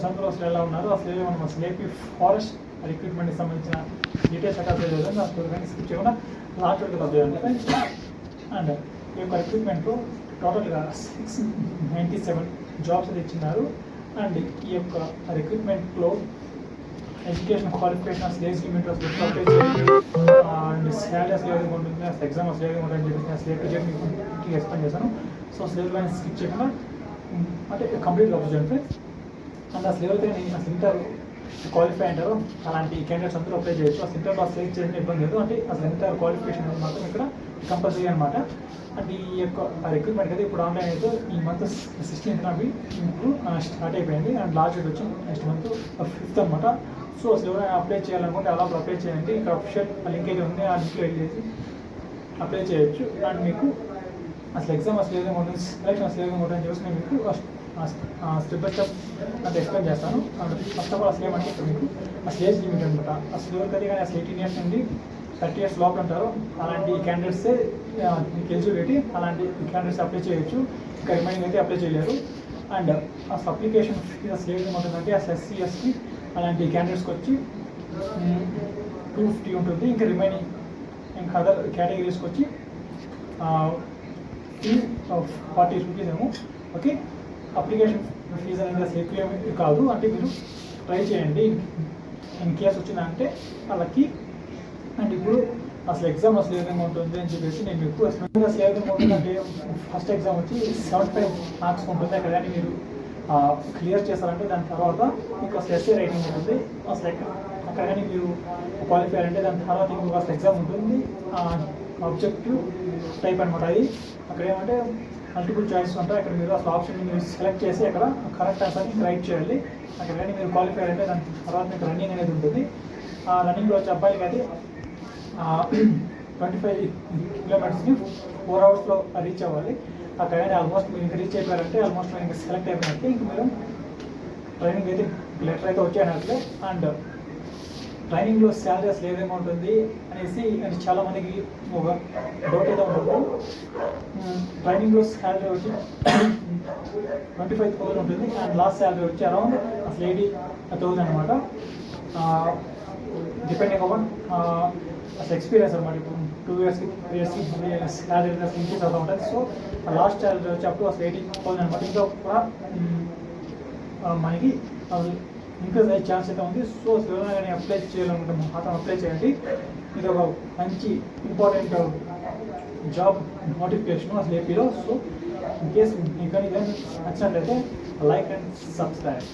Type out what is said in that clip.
Applications అందరూ అసలు ఎలా ఉన్నారు అసలు మనం అసలు ఏపీ ఫారెస్ట్ రిక్రూట్మెంట్కి సంబంధించిన డీటెయిల్స్ అక్కడ తెలియదు అసలు కానీ స్కిప్ చేయకుండా లాస్ట్ వరకు చేయండి. అండ్ ఈ యొక్క రిక్రూట్మెంట్లో టోటల్గా 697 జాబ్స్ అయితే ఇచ్చినారు. అండ్ ఈ యొక్క రిక్రూట్మెంట్లో ఎడ్యుకేషన్ క్వాలిఫికేషన్ అసలు ఏజ్ లిమిట్ అసలు అప్లై చేయండి అండ్ శాలరీ అసలు ఏ విధంగా ఉంటుంది అసలు ఎగ్జామ్ అసలు ఏ విధంగా ఉంటుందని చెప్పి అసలు ఏ మీకు ఎక్స్ప్లెయిన్ చేశాను. సో అసలు కానీ స్కిప్ చేయకుండా అంటే కంప్లీట్గా అప్లై చేయండి ఫ్రెండ్స్. అండ్ అసలు ఎవరైతే నేను అసలు ఇంటర్ క్వాలిఫై అంటారో అలాంటి క్యాండిడేట్స్ అందరూ అప్లై చేయొచ్చు. అసలు ఇంటర్లో అసలు చేసిన ఇబ్బంది లేదు. అంటే అసలు ఇంటర్ క్వాలిఫికేషన్ మాత్రం ఇక్కడ కంపల్సరీ అనమాట. అంటే ఈ యొక్క రిక్రూట్మెంట్ అయితే ఇప్పుడు ఆన్లైన్ అయితే ఈ మంత్ 16th అవి ఇప్పుడు స్టార్ట్ అయిపోయింది. అండ్ లాస్ట్ డేట్ వచ్చి నెక్స్ట్ మంత్ 5th అనమాట. సో అసలు ఎవరైనా అప్లై చేయాలనుకుంటే అలా అప్లై చేయండి. ఇక్కడ అఫిషియల్ లింక్ అయితే ఉంది, ఆ లింక్లో వెళ్ళేసి అప్లై చేయొచ్చు. అండ్ మీకు అసలు ఎగ్జామ్ అసలు ఏదైనా ఉంటుంది, సెలెక్షన్ అసలు ఏదైనా ఉంటుందని చెప్పేసి నేను మీకు స్టెప్ బై స్టెప్ అంటే ఎక్స్ప్లెయిన్ చేస్తాను. అండ్ ఫస్ట్ ఆఫ్ ఆల్ అసలు ఏమంటే ఇక్కడ మీకు అసలు ఏజ్ లిమిట్ అనమాట. అసలు ఎవరికైతే కానీ అసలు 18 years నుండి 30 years లోపల అంటారు అలాంటి క్యాండిడేట్సే మీకు ఎలిజిబిలిటీ, అలాంటి క్యాండిడేట్స్ అప్లై చేయొచ్చు. ఇంకా రిమైనింగ్ అయితే అప్లై చేయలేరు. అండ్ అసలు అప్లికేషన్ ఫీజ్ అసలు ఏ విధంగా ఉంటుందంటే అసలు SC ST అలాంటి క్యాండిడేట్స్కి వచ్చి 250 ఉంటుంది. ఇంకా రిమైనింగ్ ఇంకా అదర్ కేటగిరీస్కి వచ్చి 40 rupees ఏమో. ఓకే, అప్లికేషన్ ఫీజు అనేది అసలు ఎక్కువ కాదు. అంటే మీరు ట్రై చేయండి ఇన్ కేస్ వచ్చిందంటే వాళ్ళకి. అండ్ ఇప్పుడు అసలు ఎగ్జామ్ అసలు ఏ విధంగా ఉంటుంది అని చెప్పేసి నేను మీకు అసలు ఏ విధంగా ఉంటుందంటే ఫస్ట్ ఎగ్జామ్ వచ్చి 75 మార్క్స్ ఉంటుంది. అక్కడ కానీ మీరు క్లియర్ చేస్తారంటే దాని తర్వాత మీకు అసలు ఎస్ఏ రైటింగ్ ఉంటుంది. అసలు అక్కడ కానీ మీరు క్వాలిఫై అంటే దాని తర్వాత మీకు అసలు ఎగ్జామ్ ఉంటుంది. ఆబ్జెక్టివ్ టైప్ అనమాట. అది అక్కడ ఏమంటే మల్టిపుల్ చాయిస్ ఉంటాయి. అక్కడ మీరు అసలు ఆప్షన్ మీరు సెలెక్ట్ చేసి అక్కడ కరెక్ట్ ఆన్సర్ని రైట్ చేయాలి. అక్కడ కానీ మీరు క్వాలిఫై అంటే దాని తర్వాత మీకు రన్నింగ్ అనేది ఉంటుంది. ఆ రన్నింగ్లో వచ్చే అబ్బాయిలకి అది 25 kilometers 4 hours రీచ్ అవ్వాలి. అక్కడ కానీ ఆల్మోస్ట్ మీరు ఇంకా రీచ్ అయిపోయారంటే ఆల్మోస్ట్ మీరు ఇంకా సెలెక్ట్ అయిపోయినట్టే. ఇంక మీరు ట్రైనింగ్ అయితే లెటర్ అయితే వచ్చేయనట్లే. అండ్ ట్రైనింగ్లో శాలరీ అసలు ఏ విధంగా ఉంటుంది అనేసి అంటే చాలామందికి ఒక డౌట్ అయితే ఉంటుంది. ట్రైనింగ్లో శాలరీ వచ్చి 25,000 ఉంటుంది. అండ్ లాస్ట్ శాలరీ వచ్చి అరౌండ్ అసలు 80,000 అనమాట. డిపెండింగ్ అపాన్ అసలు ఎక్స్పీరియన్స్ అనమాట. ఇప్పుడు 2 years 3 years శాలరీ ఇంక్రీజ్ అవుతూ ఉంటుంది. సో లాస్ట్ శాలరీ వచ్చి అప్పుడు అసలు 80,000 అనమాట. ఇంకా కూడా మనకి ఇంక్రీజ్ అయ్యే ఛాన్స్ అయితే ఉంది. సో ఎవరైనా కానీ అప్లై చేయాలనుకుంటే మాత్రం అప్లై చేయండి. ఇది ఒక మంచి ఇంపార్టెంట్ జాబ్ నోటిఫికేషన్ అసలు ఏపీలో. సో ఇన్ కేస్ మీకు కానీ నచ్చినట్లయితే లైక్ అండ్ సబ్స్క్రైబ్.